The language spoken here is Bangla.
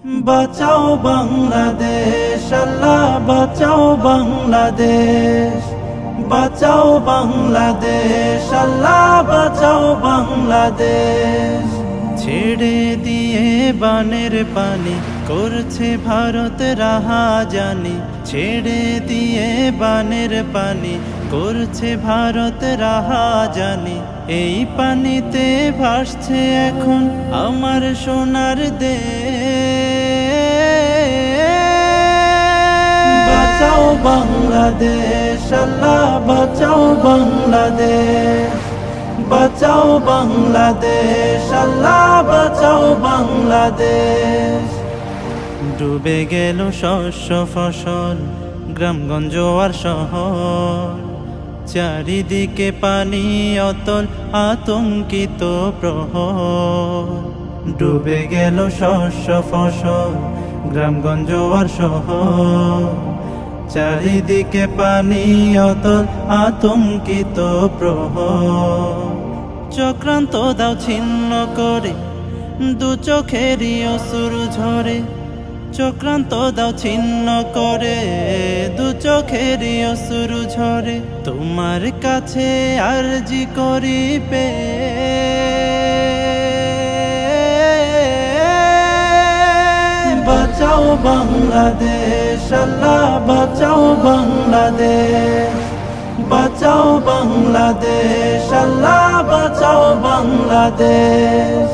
বাঁচাও বাংলাদেশ, আল্লাহ বাঁচাও বাংলাদেশ, বাঁচাও বাংলাদেশ, আল্লাহ বাঁচাও বাংলাদেশ। ছেড়ে দিয়ে বানের পানি করছে ভারত রাহাজানি, ছেড়ে দিয়ে বানের পানি করছে ভারত রাহাজানি। এই পানিতে ভাসছে এখন আমার সোনার দেশ। বাঁচাও বাংলাদেশ, আল্লাহ বাঁচাও বাংলাদেশ, বাঁচাও বাংলাদেশ, আল্লাহ বাঁচাও বাংলাদেশ। ডুবে গেল শস্য ফসল, গ্রামগঞ্জ আর শহর, চারিদিকে পানি অতল, আতঙ্কিত প্রহর। ডুবে গেল শস্য ফসল, গ্রামগঞ্জ আর শহর, চারিদিকে পানি অতল, আতঙ্কিত প্রহর। চক্রান্ত দাও ছিন্ন করে, দু চোখেরই অশ্রু ঝরে, চক্রান্ত দাও ছিন্ন করে, দু চোখেরই অশ্রু ঝরে। তোমার কাছে আরজি করি পে, বাঁচাও বাংলাদেশ, আল্লাহ বাঁচাও বাংলাদেশ, বাঁচাও বাংলাদেশ, আল্লাহ বাঁচাও বাংলাদেশ।